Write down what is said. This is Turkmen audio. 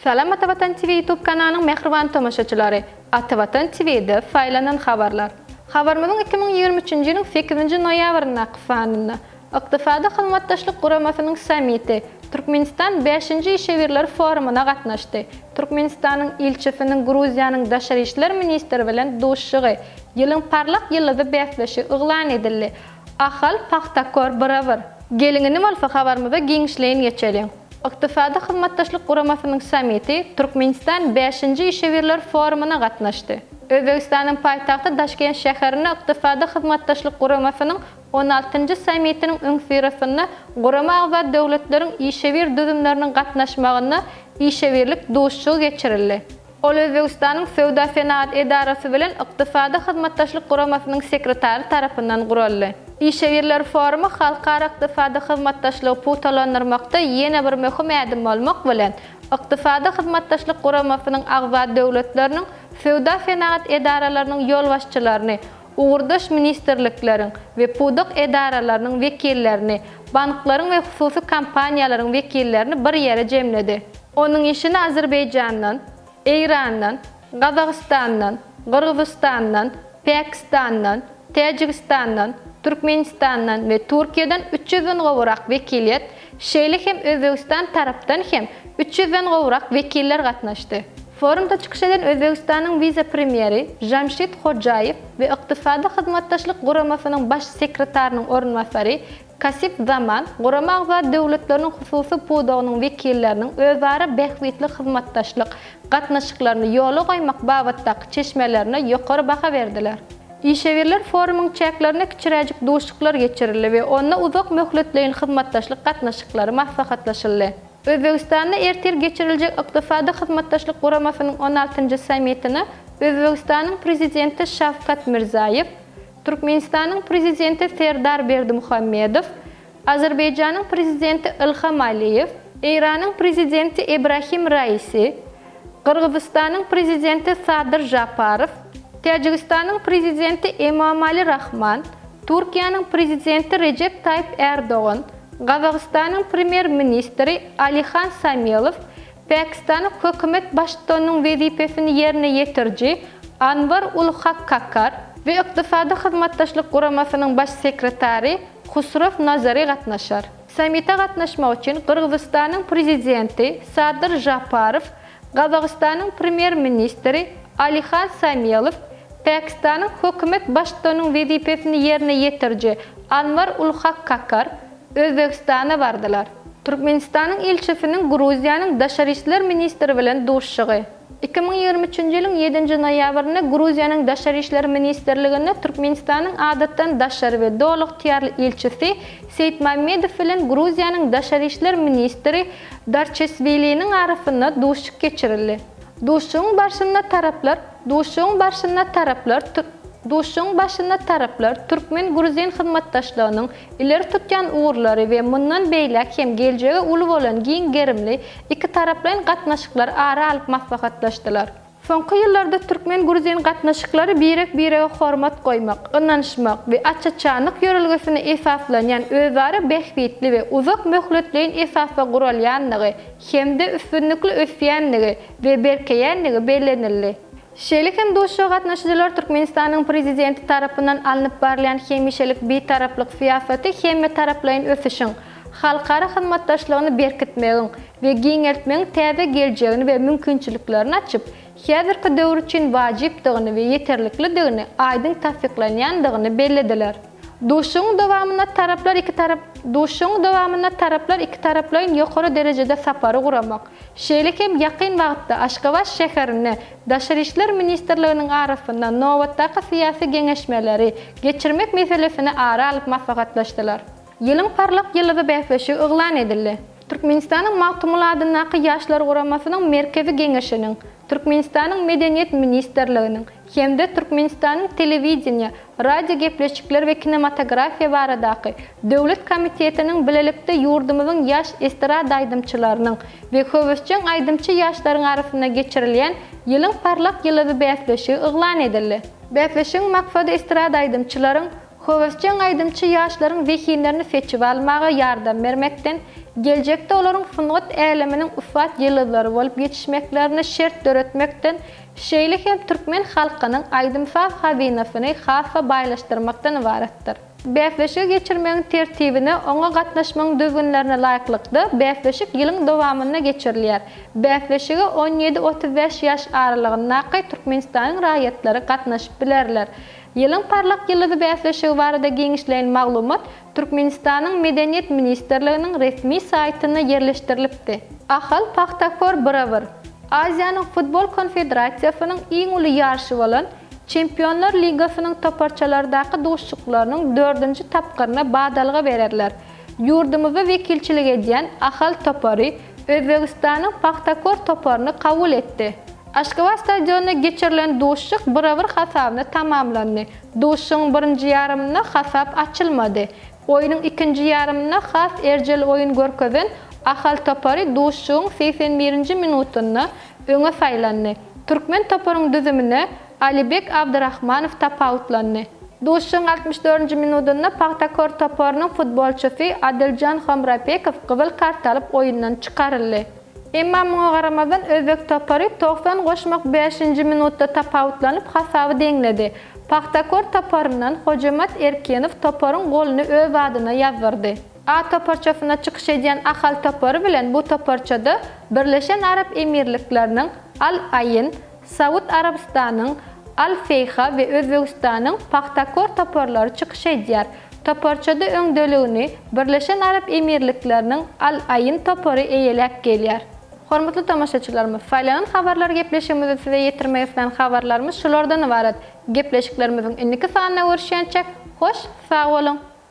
Salam Atavatan TV YouTube kanalının mehriban tomaşaçıları. Atavatan TV'de faylanan haberler. Habermizin 2023 yılın 8 noyabrına qıfanında İqtisadi Xizmatdaşlyk Guramasının samiti Türkmenistan 5. İşevirler forumuna qatnaşdı. Türkmenistanın ilçisinin Gruziyanın Daşary işler ministri bilen duşşugy yılın parlak yıllığı bäfleşi ıglan edildi. Ahal Paxtakor barabar. Gelingini malfa habermizde giňişleýin geçelim. İqtisadi Xizmatdaşlyk Guramasının samiti Türkmenistan 5. İşevirler forumuna qatnaşdy. Özbekistanyň paýtagty Daşkent şäherine İqtisadi Xizmatdaşlyk Guramasının 16. samitinin öňsüresinne gurama agza döwletleriň işewir düzümleriniň gatnaşmagyna işewirlik duşşugy geçirildi. Ol Özbekistanyň Sowda Senaat Edarasy bilen İqtisadi Xizmatdaşlyk Guramasynyň sekretary tarapyndan guruldy. İşewirler forumy halkara iqtisadi xizmatdaşlygy puwtalandyrmakda ýene bir möhüm ädim bolmak bilen İqtisadi Xizmatdaşlyk Guramasynyň agza döwletleriniň Sowda Senaat Edaralarynyň ýolbaşçylaryny uğurdaş ministerlikleriň we pudak edaralarının vekillerini, bankların ve hususi kampaniyaların vekillerini bir yere cemledi. Onun işini Azerbaycan'dan, İran'dan, Qazaqistan'dan, Qırgızistan'dan, Pakistan'dan, Tajikistan'dan, Türkmenistan'dan ve Türkiye'den 300'den gowrak vekiliyet, şeýle hem Özbekistan tarapdan hem 300'den gowrak vekiller gatnaşdy. Forumda çıkış eden Özbekistanyň vice-premieri Jamshid Hojayev ve İqtisadi Xizmatdaşlyk Guramasynyň baş sekretarının orunmasary Kasip Zaman gurama agza döwletleriniň hususy puwdagynyň vekilleriniň özara bähwitli xizmatdaşlyk gatnaşyklaryny ýola goýmak babatdaky çeşmelerine ýokary baha berdiler. İşevirler forumyň çäklerine kiçiräjik duşluklar geçirildi ve onda uzak möhletleýän xizmatdaşlyk gatnaşyklary maslahatlaşyldy. Özbekistanda ertir geçiriljek İqtisadi Xizmatdaşlyk Guramasynyň 16. samitini Özbekistanyň prezidenti Şavkat Mirzayev, Türkmenistanyň prezidenti Serdar Berdimuhammedow, Azerbayjanyň prezidenti Ilham Aliyev, İranyň prezidenti Ibrahim Raisi, Qırgızistanyň prezidenti Sadyr Japarov, Tajikistanyň prezidenti Emomali Rahman, Türkiýanyň prezidenti Recep Tayyip Erdoğan, Qazaqistanın premier ministri Alihan Samilov, Pakistanın hökümet başçysynyň wezipesini ýerine ýetirji Anwar ul Haq Kakar we İqtisadi Xizmatdaşlyk Guramasynyň baş sekretary Husrav Nazary gatnaşar. Samita gatnaşmak üçin Qırgızistanyň prezidenti Sadyr Japarov, Qazaqistanyň premier ministri Alihan Samilov, Pakistanın hökümet başçysynyň wezipesini ýerine ýetirji Anwar ul Haq Kakar Özbekistana bardylar. Türkmenistanyň ilçisiniň Gruziýanyň Daşary işler ministri bilen duşşugy 2023 ýylyň 7 noýabryna Gruziýanyň Daşary işler ministrligine Türkmenistanyň adatdan daşary we dowluk tiýarly ilçisi Seyit Mammedow bilen Gruziýanyň Daşary işler ministri Darchesviliň arasynda duşşuk geçirildi. Duşşugyň başynda taraplar Türkmen Gruziýan xizmatdaşlygynyň ileri tutýan uğurlary we mundan beýlek hem geljegi uly bolan giň gerimli iki taraplaryň gatnaşyklar ara alyp maslahatlaşdylar. Soňky ýyllarda Türkmen Gruziýan gatnaşyklary birek-birege hormat goýmak, ynanşmak we açaçanyk ýörelgesine esaslanýan özara bähwitli we uzak möhletleýän esasga guralýanlygy hemde üstünlikli ösýänligi we berkeýänligi bellenildi. Şeýle hem duşşuga gatnaşyjylar Türkmenistanyň prezidenti tarapyndan alınıp barlayan hemişelik betaraplyk siýasaty hemme taraplaryň ösüşiň, halkara xizmatdaşlygyny berkitmegiň we giňeltmegiň täze geljegini we mümkinçiliklerini açyp, häzirki döwür üçin wajypdygyny we ýeterliklidigini aýdyn tasdiklanýandygyny bellediler. Duşşugyň dowamyna taraplar iki taraplaryň ýokary derejede sapary guramak, şeýle hem ýakyn wagtda Aşgabat şäherine Daşary işler ministrliginiň arasynda nowatdaky syýasy geňeşmeleri geçirmek meselesini ara alyp maslahatlaşdylar. Ýylyň parlak ýyllygy bähleşi ıglan edildi. Türkmenistanyň Magtumul adynaky ýaşlar guramasynyň merkezi geňeşiniň, Türkmenistanyň medeniýet ministrliginiň hemde Türkmenistanyň telewizioniýa, radio gepleşikler we kinematografiýa baradaky döwlet komitetiniň bilelikde ýurdumyzyň ýaş estrada aýdymçylarynyň we höwüsçiň aýdymçy ýaşlaryň arasynda geçirilýän ýylyň parlak ýyllygy bähleşi ıglan edildi. Bähleşiň maksady estrada aýdymçylaryň Höwesçen aýdymçy ýaşlaryň zehinlerini seçip almaga ýardam bermekden, geljekde olaryň funat äleminiň ufat ýyldary bolup ýetişmeklerine şert döretmekden, şeýle hem türkmen halkynyň aýdymsaz hazinasyny hasa baýlaşdyrmakdan ibaretdir. Bäfleşik geçirmenin tertibini oňa gatnaşmagyň düzgünlerine laýyklykda bäfleşik ýylyň dowamyna geçirilýär. Bäfleşige 17-35 ýaş aralygyna Türkmenistanyň raýatlary gatnaşyp bilerler. Ýylyň parlak ýyldy bäfleşigi barada giňişleýän maglumat Türkmenistanyň Medeniýet Ministrliginiň resmi saýtyna ýerleşdirilipdi. Ahal Paxtakor Bravır Aziýanyň Futbol Konfederasiýasynyň iň uly ýarşy bolan Çempionlar Ligasynyň toparçalardaky duşçuklarynyň 4-nji tapgyryna badalga bererler. Ýurdumyzda wekilçilik edýän Ahal Topary Özbegistanyň Paxtakor toparyny kabul etdi. Aşgabat stadionuna geçirilen duşçuk Bravır hasabyna tamamlandy. Duşçuň birinji ýarymyna hasap açylmady. Oýnyň ikinji ýarymyna has erjel oýun görkezen Ahal Topary duşçuň 81-nji minutynda öňe saýlandy. Türkmen toparyň düzümine Alibek Abdurrahmanow tapawutlandy. Duşçuň 64-nji minutynda Paxtakor toparynyň futbolçysy Adiljan Hamrapekow gyzyl kart alyp oýundan çykaryldy. Emma muňa garamazdan Özbek topary 90 goşmak 5-nji minutda tapawutlanyp hasaby deňledi. Paxtakor toparyndan Hojamat Erkenow toparyň golunu öz adyna ýazdyrdy. A toparçasyna çykyş edýän Ahal Topary bilen bu toparçada Birleşen Arap Emirlikleriniň Al Ayn, Saud Arabistanyň Al Feyha we Özbegistanyň Paxtakor toparlary çykyş edýär. Toparçada öňdeligini Birleşen Arap Emirlikleriniň Al Ayn topary eýelek gelýär. Hormatly tamaşaçylarymyz, faýlanan habarlar gepleşigimizi size ýetirmegden habarlarymyz şulardan ibaret. Gepleşiklerimiziň indiki sanyna görüşýänçek hoş, sag bolun.